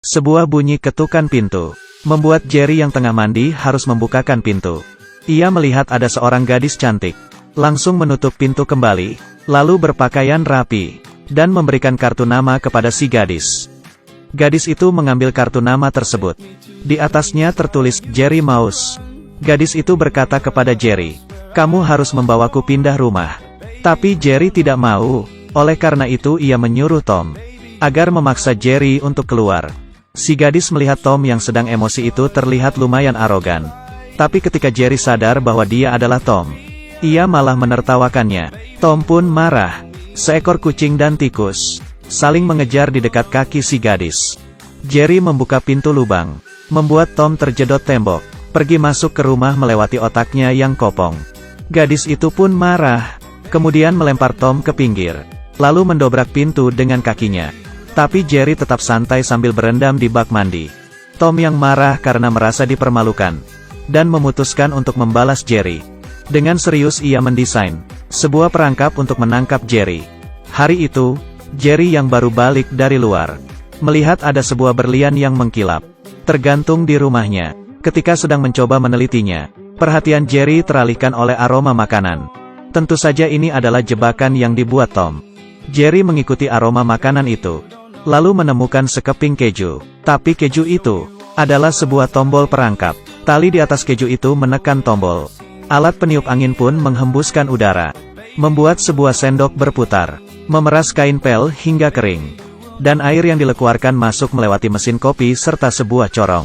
Sebuah bunyi ketukan pintu membuat Jerry yang tengah mandi harus membukakan pintu. Ia melihat ada seorang gadis cantik. Langsung menutup pintu kembali, lalu berpakaian rapi, dan memberikan kartu nama kepada si gadis. Gadis itu mengambil kartu nama tersebut. Di atasnya tertulis Jerry Mouse. Gadis itu berkata kepada Jerry, "Kamu harus membawaku pindah rumah." Tapi Jerry tidak mau, oleh karena itu ia menyuruh Tom agar memaksa Jerry untuk keluar. Si gadis melihat Tom yang sedang emosi itu terlihat lumayan arogan. Tapi ketika Jerry sadar bahwa dia adalah Tom, ia malah menertawakannya. Tom pun marah. Seekor kucing dan tikus saling mengejar di dekat kaki si gadis. Jerry membuka pintu lubang, membuat Tom terjedot tembok, pergi masuk ke rumah melewati otaknya yang kopong. Gadis itu pun marah, kemudian melempar Tom ke pinggir, lalu mendobrak pintu dengan kakinya. Tapi Jerry tetap santai sambil berendam di bak mandi. Tom yang marah karena merasa dipermalukan, dan memutuskan untuk membalas Jerry. Dengan serius ia mendesain sebuah perangkap untuk menangkap Jerry. Hari itu, Jerry yang baru balik dari luar, melihat ada sebuah berlian yang mengkilap, tergantung di rumahnya. Ketika sedang mencoba menelitinya, perhatian Jerry teralihkan oleh aroma makanan. Tentu saja ini adalah jebakan yang dibuat Tom. Jerry mengikuti aroma makanan itu, lalu menemukan sekeping keju. Tapi keju itu adalah sebuah tombol perangkap. Tali di atas keju itu menekan tombol. Alat peniup angin pun menghembuskan udara, membuat sebuah sendok berputar, memeras kain pel hingga kering. Dan air yang dilekuarkan masuk melewati mesin kopi serta sebuah corong.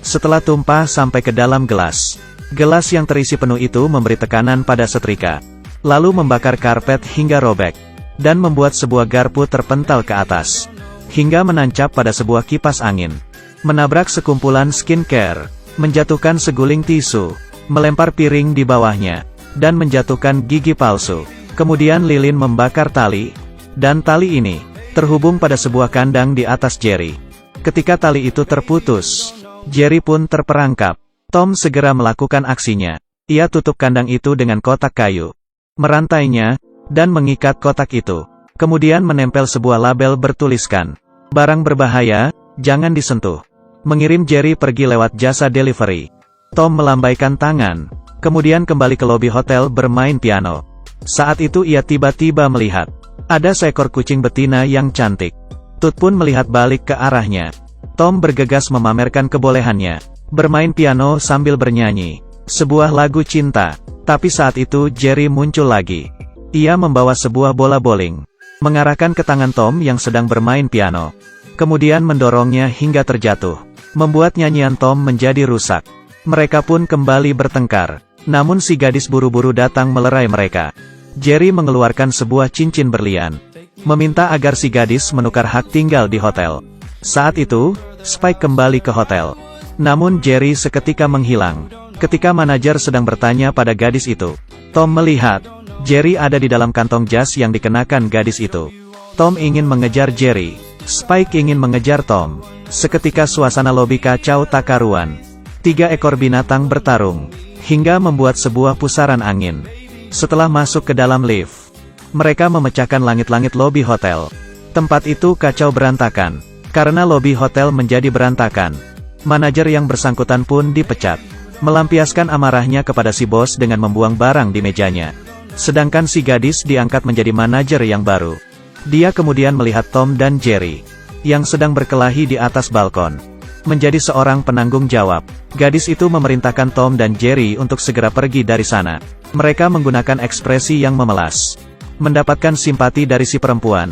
Setelah tumpah sampai ke dalam gelas, gelas yang terisi penuh itu memberi tekanan pada setrika, lalu membakar karpet hingga robek, dan membuat sebuah garpu terpental ke atas, hingga menancap pada sebuah kipas angin, menabrak sekumpulan skincare, menjatuhkan seguling tisu, melempar piring di bawahnya, dan menjatuhkan gigi palsu. Kemudian lilin membakar tali, dan tali ini terhubung pada sebuah kandang di atas Jerry. Ketika tali itu terputus, Jerry pun terperangkap. Tom segera melakukan aksinya. Ia tutup kandang itu dengan kotak kayu, merantainya, dan mengikat kotak itu. Kemudian menempel sebuah label bertuliskan, "Barang berbahaya, jangan disentuh." Mengirim Jerry pergi lewat jasa delivery. Tom melambaikan tangan, kemudian kembali ke lobi hotel bermain piano. Saat itu ia tiba-tiba melihat ada seekor kucing betina yang cantik. Tut pun melihat balik ke arahnya. Tom bergegas memamerkan kebolehannya bermain piano sambil bernyanyi sebuah lagu cinta. Tapi saat itu Jerry muncul lagi. Ia membawa sebuah bola bowling, mengarahkan ke tangan Tom yang sedang bermain piano. Kemudian mendorongnya hingga terjatuh, membuat nyanyian Tom menjadi rusak. Mereka pun kembali bertengkar. Namun si gadis buru-buru datang melerai mereka. Jerry mengeluarkan sebuah cincin berlian, meminta agar si gadis menukar hak tinggal di hotel. Saat itu, Spike kembali ke hotel. Namun Jerry seketika menghilang. Ketika manajer sedang bertanya pada gadis itu, Tom melihat Jerry ada di dalam kantong jas yang dikenakan gadis itu. Tom ingin mengejar Jerry, Spike ingin mengejar Tom. Seketika suasana lobi kacau tak karuan. 3 ekor binatang bertarung, hingga membuat sebuah pusaran angin. Setelah masuk ke dalam lift, mereka memecahkan langit-langit lobi hotel. Tempat itu kacau berantakan. Karena lobi hotel menjadi berantakan, manajer yang bersangkutan pun dipecat, melampiaskan amarahnya kepada si bos dengan membuang barang di mejanya. Sedangkan si gadis diangkat menjadi manajer yang baru. Dia kemudian melihat Tom dan Jerry yang sedang berkelahi di atas balkon. Menjadi seorang penanggung jawab, gadis itu memerintahkan Tom dan Jerry untuk segera pergi dari sana. Mereka menggunakan ekspresi yang memelas, mendapatkan simpati dari si perempuan.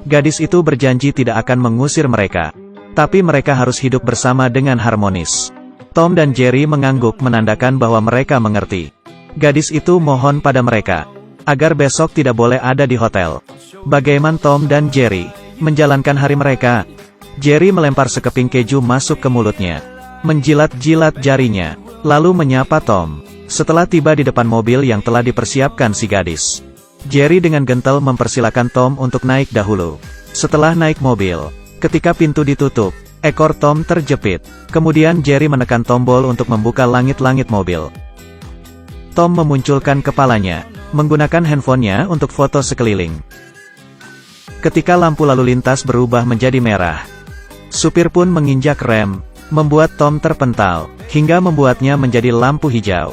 Gadis itu berjanji tidak akan mengusir mereka, tapi mereka harus hidup bersama dengan harmonis. Tom dan Jerry mengangguk menandakan bahwa mereka mengerti. Gadis itu mohon pada mereka agar besok tidak boleh ada di hotel. Bagaimana Tom dan Jerry menjalankan hari mereka? Jerry melempar sekeping keju masuk ke mulutnya, menjilat-jilat jarinya, lalu menyapa Tom. Setelah tiba di depan mobil yang telah dipersiapkan si gadis, Jerry dengan gentle mempersilakan Tom untuk naik dahulu. Setelah naik mobil, ketika pintu ditutup, ekor Tom terjepit. Kemudian Jerry menekan tombol untuk membuka langit-langit mobil. Tom memunculkan kepalanya, menggunakan handphonenya untuk foto sekeliling. Ketika lampu lalu lintas berubah menjadi merah, Supir pun menginjak rem, membuat Tom terpental, hingga membuatnya menjadi lampu hijau.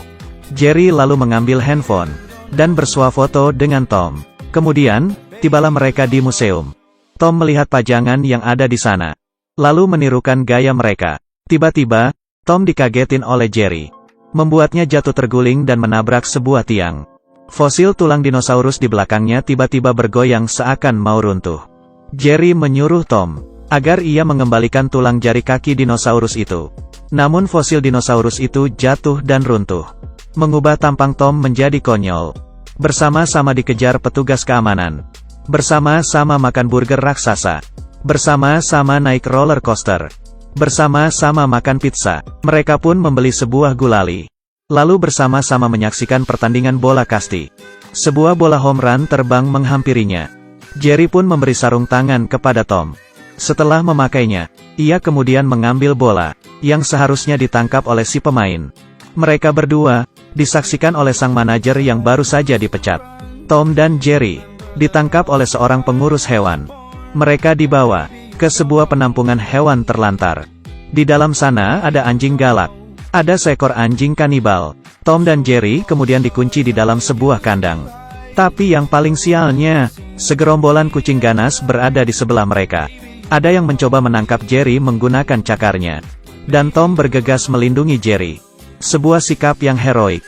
Jerry lalu mengambil handphone, dan bersuah foto dengan Tom. Kemudian, tibalah mereka di museum. Tom melihat pajangan yang ada di sana, lalu menirukan gaya mereka. Tiba-tiba, Tom dikagetin oleh Jerry, membuatnya jatuh terguling dan menabrak sebuah tiang. Fosil tulang dinosaurus di belakangnya tiba-tiba bergoyang seakan mau runtuh. Jerry menyuruh Tom agar ia mengembalikan tulang jari kaki dinosaurus itu. Namun fosil dinosaurus itu jatuh dan runtuh, mengubah tampang Tom menjadi konyol. Bersama-sama dikejar petugas keamanan, bersama-sama makan burger raksasa, bersama-sama naik roller coaster, bersama-sama makan pizza. Mereka pun membeli sebuah gulali, lalu bersama-sama menyaksikan pertandingan bola kasti. Sebuah bola home run terbang menghampirinya. Jerry pun memberi sarung tangan kepada Tom. Setelah memakainya, ia kemudian mengambil bola, yang seharusnya ditangkap oleh si pemain. Mereka berdua disaksikan oleh sang manajer yang baru saja dipecat. Tom dan Jerry ditangkap oleh seorang pengurus hewan. Mereka dibawa ke sebuah penampungan hewan terlantar. Di dalam sana ada anjing galak. Ada seekor anjing kanibal. Tom dan Jerry kemudian dikunci di dalam sebuah kandang. Tapi yang paling sialnya, segerombolan kucing ganas berada di sebelah mereka. Ada yang mencoba menangkap Jerry menggunakan cakarnya. Dan Tom bergegas melindungi Jerry. Sebuah sikap yang heroik.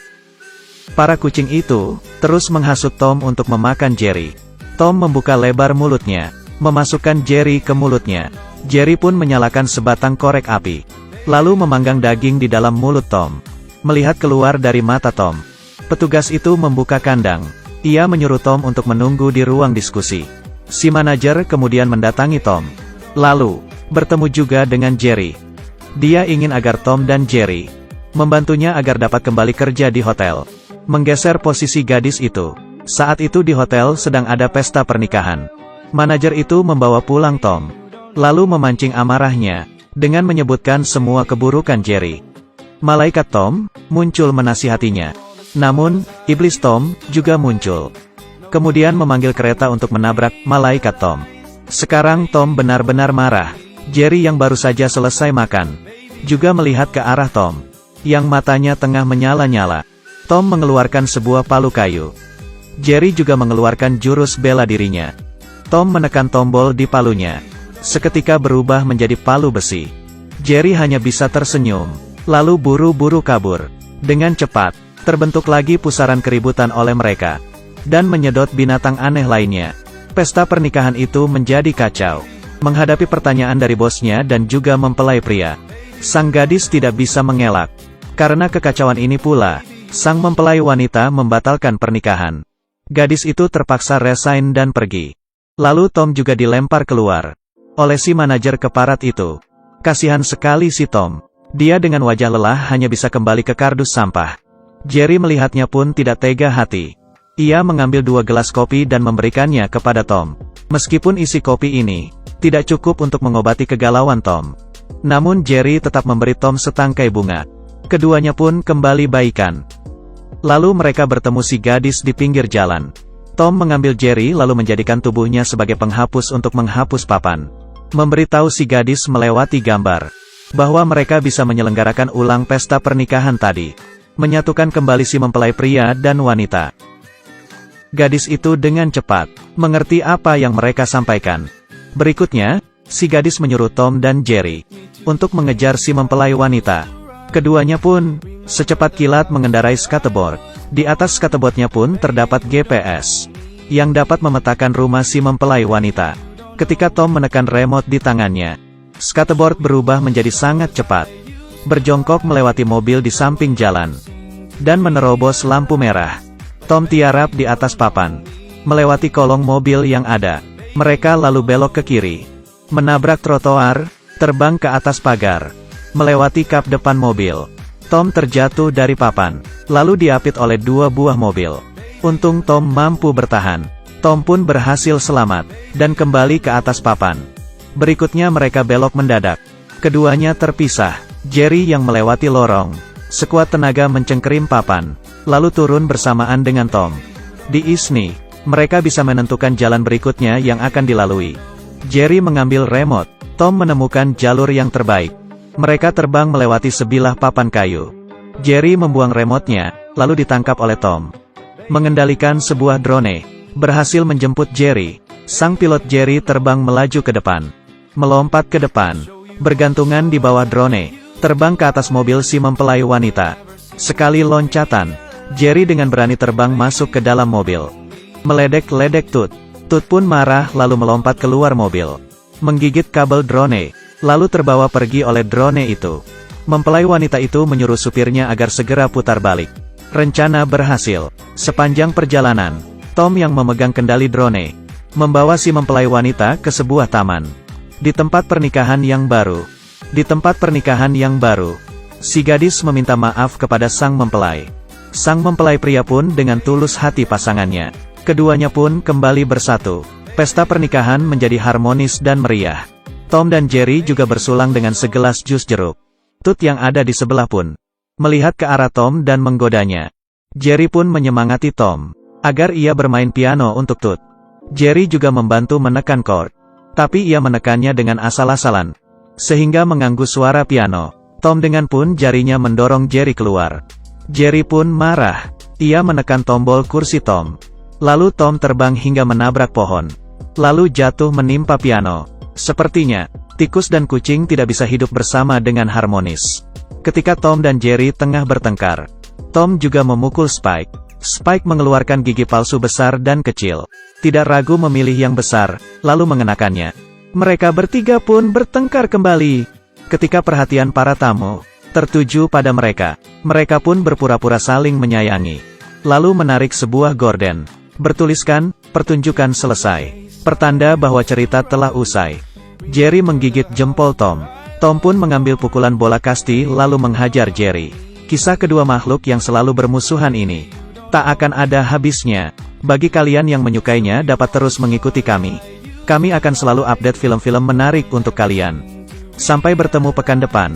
Para kucing itu terus menghasut Tom untuk memakan Jerry. Tom membuka lebar mulutnya, memasukkan Jerry ke mulutnya. Jerry pun menyalakan sebatang korek api, lalu memanggang daging di dalam mulut Tom. Melihat keluar dari mata Tom, petugas itu membuka kandang. Ia menyuruh Tom untuk menunggu di ruang diskusi. Si manajer kemudian mendatangi Tom, lalu bertemu juga dengan Jerry. Dia ingin agar Tom dan Jerry membantunya agar dapat kembali kerja di hotel. Menggeser posisi gadis itu. Saat itu di hotel sedang ada pesta pernikahan. Manajer itu membawa pulang Tom, lalu memancing amarahnya dengan menyebutkan semua keburukan Jerry. Malaikat Tom muncul menasihatinya. Namun, iblis Tom juga muncul. Kemudian memanggil kereta untuk menabrak malaikat Tom. Sekarang Tom benar-benar marah. Jerry yang baru saja selesai makan juga melihat ke arah Tom, yang matanya tengah menyala-nyala. Tom mengeluarkan sebuah palu kayu. Jerry juga mengeluarkan jurus bela dirinya. Tom menekan tombol di palunya. Seketika berubah menjadi palu besi. Jerry hanya bisa tersenyum, lalu buru-buru kabur. Dengan cepat, terbentuk lagi pusaran keributan oleh mereka, dan menyedot binatang aneh lainnya. Pesta pernikahan itu menjadi kacau. Menghadapi pertanyaan dari bosnya dan juga mempelai pria, sang gadis tidak bisa mengelak. Karena kekacauan ini pula, sang mempelai wanita membatalkan pernikahan. Gadis itu terpaksa resign dan pergi. Lalu Tom juga dilempar keluar oleh si manajer keparat itu. Kasihan sekali si Tom. Dia dengan wajah lelah hanya bisa kembali ke kardus sampah. Jerry melihatnya pun tidak tega hati. Ia mengambil 2 gelas kopi dan memberikannya kepada Tom. Meskipun isi kopi ini tidak cukup untuk mengobati kegalauan Tom, namun Jerry tetap memberi Tom setangkai bunga. Keduanya pun kembali baikan. Lalu mereka bertemu si gadis di pinggir jalan. Tom mengambil Jerry lalu menjadikan tubuhnya sebagai penghapus untuk menghapus papan. Memberitahu si gadis melewati gambar bahwa mereka bisa menyelenggarakan ulang pesta pernikahan tadi, menyatukan kembali si mempelai pria dan wanita. Gadis itu dengan cepat mengerti apa yang mereka sampaikan. Berikutnya, si gadis menyuruh Tom dan Jerry untuk mengejar si mempelai wanita. Keduanya pun secepat kilat mengendarai skateboard. Di atas skateboardnya pun terdapat GPS yang dapat memetakan rumah si mempelai wanita. Ketika Tom menekan remote di tangannya, skateboard berubah menjadi sangat cepat, berjongkok melewati mobil di samping jalan, dan menerobos lampu merah. Tom tiarap di atas papan, melewati kolong mobil yang ada. Mereka lalu belok ke kiri, menabrak trotoar, terbang ke atas pagar, melewati kap depan mobil. Tom terjatuh dari papan, lalu diapit oleh 2 buah mobil. Untung Tom mampu bertahan. Tom pun berhasil selamat, dan kembali ke atas papan. Berikutnya mereka belok mendadak. Keduanya terpisah. Jerry yang melewati lorong, sekuat tenaga mencengkerim papan, lalu turun bersamaan dengan Tom. Di sini, mereka bisa menentukan jalan berikutnya yang akan dilalui. Jerry mengambil remote, Tom menemukan jalur yang terbaik. Mereka terbang melewati sebilah papan kayu. Jerry membuang remote-nya, lalu ditangkap oleh Tom. Mengendalikan sebuah drone, berhasil menjemput Jerry. Sang pilot Jerry terbang melaju ke depan. Melompat ke depan. Bergantungan di bawah drone. Terbang ke atas mobil si mempelai wanita. Sekali loncatan, Jerry dengan berani terbang masuk ke dalam mobil. Meledek-ledek Tut. Tut pun marah lalu melompat keluar mobil. Menggigit kabel drone, lalu terbawa pergi oleh drone itu. Mempelai wanita itu menyuruh supirnya agar segera putar balik. Rencana berhasil. Sepanjang perjalanan, Tom yang memegang kendali drone, membawa si mempelai wanita ke sebuah taman. Di tempat pernikahan yang baru. Si gadis meminta maaf kepada sang mempelai. Sang mempelai pria pun dengan tulus hati pasangannya. Keduanya pun kembali bersatu. Pesta pernikahan menjadi harmonis dan meriah. Tom dan Jerry juga bersulang dengan segelas jus jeruk. Tut yang ada di sebelah pun melihat ke arah Tom dan menggodanya. Jerry pun menyemangati Tom agar ia bermain piano untuk Tut. Jerry juga membantu menekan chord. Tapi ia menekannya dengan asal-asalan, sehingga mengganggu suara piano. Tom dengan pun jarinya mendorong Jerry keluar. Jerry pun marah. Ia menekan tombol kursi Tom. Lalu Tom terbang hingga menabrak pohon. Lalu jatuh menimpa piano. Sepertinya, tikus dan kucing tidak bisa hidup bersama dengan harmonis. Ketika Tom dan Jerry tengah bertengkar, Tom juga memukul Spike. Spike mengeluarkan gigi palsu besar dan kecil. Tidak ragu memilih yang besar, lalu mengenakannya. Mereka bertiga pun bertengkar kembali. Ketika perhatian para tamu tertuju pada mereka, mereka pun berpura-pura saling menyayangi. Lalu menarik sebuah gorden. Bertuliskan, pertunjukan selesai. Pertanda bahwa cerita telah usai. Jerry menggigit jempol Tom. Tom pun mengambil pukulan bola kasti lalu menghajar Jerry. Kisah kedua makhluk yang selalu bermusuhan ini tak akan ada habisnya. Bagi kalian yang menyukainya dapat terus mengikuti kami. Kami akan selalu update film-film menarik untuk kalian. Sampai bertemu pekan depan.